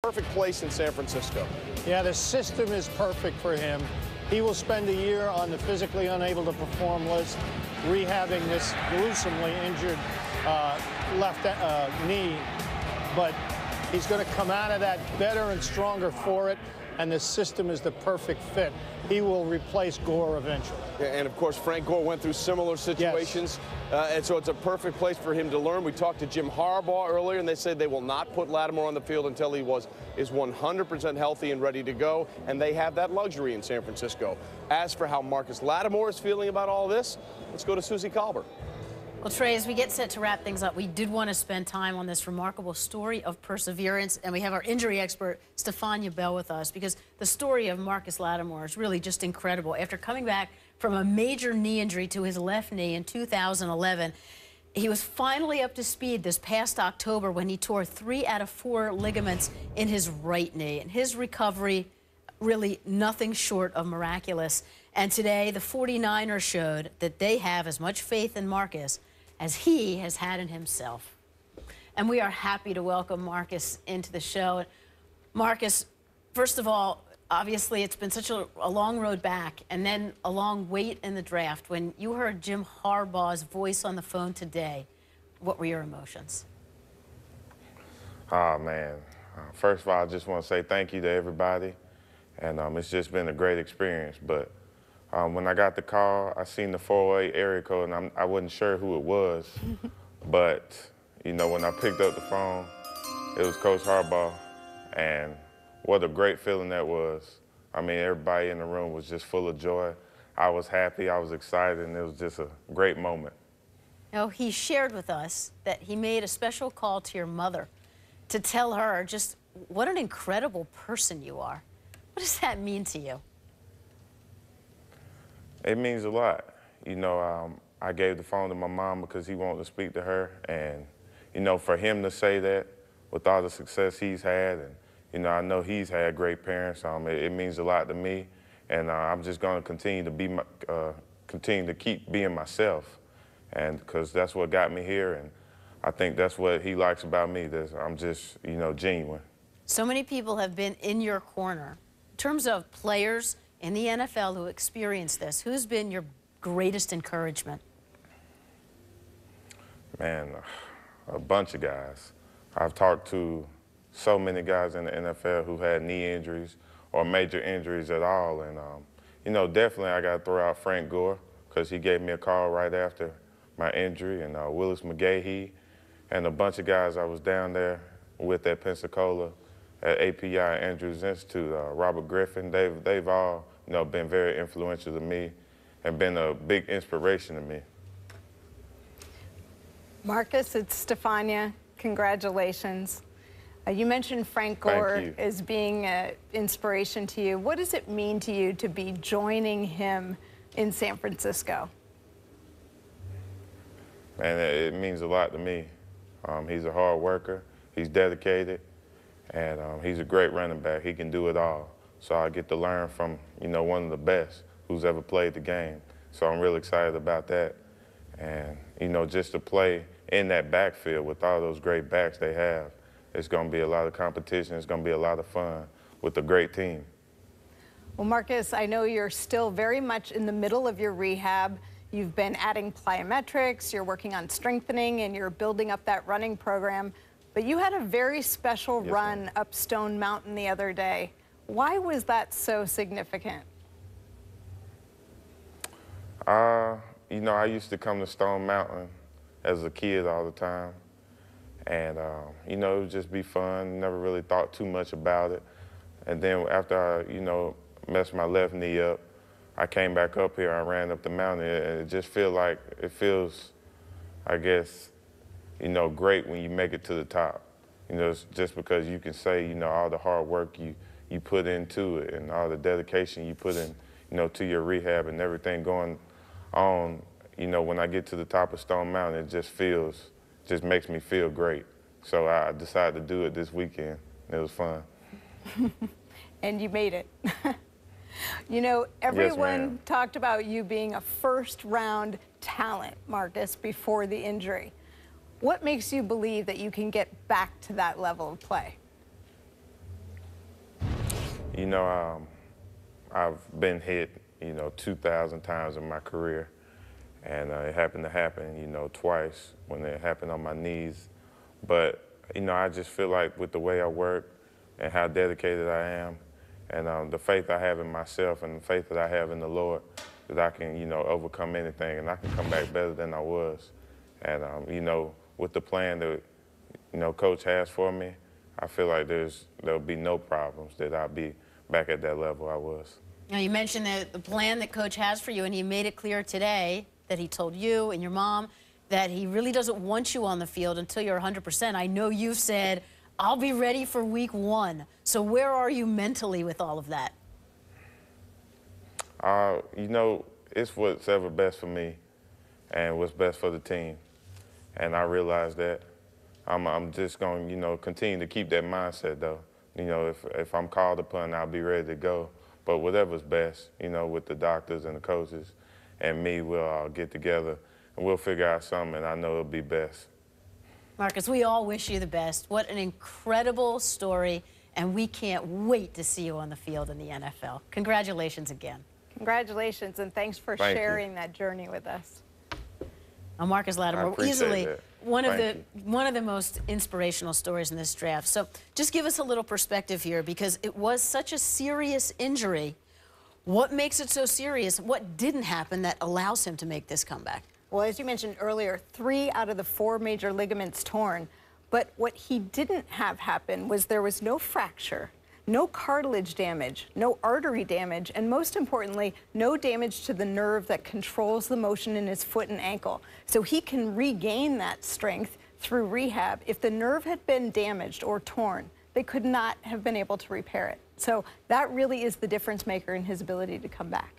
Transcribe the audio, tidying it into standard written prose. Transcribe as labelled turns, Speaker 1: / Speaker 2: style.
Speaker 1: perfect place in San Francisco.
Speaker 2: Yeah, the system is perfect for him. He will spend a year on the physically unable to perform list, rehabbing this gruesomely injured left knee, but he's going to come out of that better and stronger for it, and the system is the perfect fit. He will replace Gore eventually.
Speaker 1: Yeah, and of course, Frank Gore went through similar situations, yes. And so it's a perfect place for him to learn. We talked to Jim Harbaugh earlier, and they said they will not put Lattimore on the field until he is 100% healthy and ready to go, and they have that luxury in San Francisco. As for how Marcus Lattimore is feeling about all this, let's go to Susie Colbert.
Speaker 3: Well, Trey, as we get set to wrap things up, we did want to spend time on this remarkable story of perseverance, and we have our injury expert, Stefania Bell, with us, because the story of Marcus Lattimore is really just incredible. After coming back from a major knee injury to his left knee in 2011, he was finally up to speed this past October when he tore 3 out of 4 ligaments in his right knee, and his recovery really nothing short of miraculous. And today, the 49ers showed that they have as much faith in Marcus as he has had in himself. And we are happy to welcome Marcus into the show. Marcus, first of all, obviously it's been such a long road back, and then a long wait in the draft. When you heard Jim Harbaugh's voice on the phone today, what were your emotions?
Speaker 4: Oh, man. First of all, I just want to say thank you to everybody. And it's just been a great experience. But when I got the call, I seen the 408 area code, and I wasn't sure who it was. But, you know, when I picked up the phone, it was Coach Harbaugh, and what a great feeling that was. I mean, everybody in the room was just full of joy. I was happy, I was excited, and it was just a great moment.
Speaker 3: You know, he shared with us that he made a special call to your mother to tell her just what an incredible person you are. What does that mean to you?
Speaker 4: It means a lot. You know, I gave the phone to my mom because he wanted to speak to her. And, you know, for him to say that with all the success he's had, and, you know, I know he's had great parents, it means a lot to me. And I'm just going to continue to be, continue to keep being myself. And because that's what got me here. And I think that's what he likes about me, that I'm just, you know, genuine.
Speaker 3: So many people have been in your corner. In terms of players in the NFL who experienced this, who's been your greatest encouragement?
Speaker 4: Man, a bunch of guys. I've talked to so many guys in the NFL who had knee injuries or major injuries at all. And, you know, definitely I got to throw out Frank Gore because he gave me a call right after my injury, and Willis McGahee, and a bunch of guys I was down there with at Pensacola, at API Andrews Institute, Robert Griffin. They've all, you know, been very influential to me and been a big inspiration to me.
Speaker 5: Marcus, it's Stefania. Congratulations. You mentioned Frank Gore as being an inspiration to you. What does it mean to you to be joining him in San Francisco?
Speaker 4: Man, it means a lot to me. He's a hard worker, he's dedicated, and he's a great running back. He can do it all. So I get to learn from, you know, one of the best who's ever played the game. So I'm really excited about that. And, you know, just to play in that backfield with all those great backs they have, it's going to be a lot of competition. It's going to be a lot of fun with a great team.
Speaker 5: Well, Marcus, I know you're still very much in the middle of your rehab. You've been adding plyometrics, you're working on strengthening, and you're building up that running program. But you had a very special run up Stone Mountain the other day. Why was that so significant?
Speaker 4: You know, I used to come to Stone Mountain as a kid all the time. And, you know, it would just be fun. Never really thought too much about it. And then after I, you know, messed my left knee up, I came back up here, I ran up the mountain, and it just feels, I guess, you know, great when you make it to the top. You know, it's just because you can say, you know, all the hard work you put into it and all the dedication you put in, you know, to your rehab and everything going on. You know, when I get to the top of Stone Mountain, it just makes me feel great. So I decided to do it this weekend. It was fun.
Speaker 5: And you made it. You know, everyone talked about you being a first-round talent, Marcus, before the injury. What makes you believe that you can get back to that level of play?
Speaker 4: You know, I've been hit, 2,000 times in my career. And it happened to happen, twice when it happened on my knees. But, I just feel like with the way I work and how dedicated I am and the faith I have in myself and the faith that I have in the Lord, that I can, overcome anything and I can come back better than I was. And, with the plan that, Coach has for me, I feel like there'll be no problems, that I'll be back at that level I was.
Speaker 3: Now, you mentioned the plan that Coach has for you, and he made it clear today that he told you and your mom that he really doesn't want you on the field until you're 100%. I know you've said, I'll be ready for week 1. So where are you mentally with all of that?
Speaker 4: It's what's ever best for me and what's best for the team. And I realize that. I'm just going to, continue to keep that mindset, though. If I'm called upon, I'll be ready to go. But whatever's best, with the doctors and the coaches and me, we'll all get together and we'll figure out something, and I know it'll be best.
Speaker 3: Marcus, we all wish you the best. What an incredible story, and we can't wait to see you on the field in the NFL. Congratulations again.
Speaker 5: Congratulations, and thanks for sharing that journey with us.
Speaker 3: Marcus Lattimore, easily one of the most inspirational stories in this draft. So just give us a little perspective here, because it was such a serious injury. What makes it so serious? What didn't happen that allows him to make this comeback?
Speaker 5: Well, as you mentioned earlier, 3 out of the 4 major ligaments torn. But what he didn't have happen was there was no fracture, no cartilage damage, no artery damage, and most importantly, no damage to the nerve that controls the motion in his foot and ankle. So he can regain that strength through rehab. If the nerve had been damaged or torn, they could not have been able to repair it. So that really is the difference maker in his ability to come back.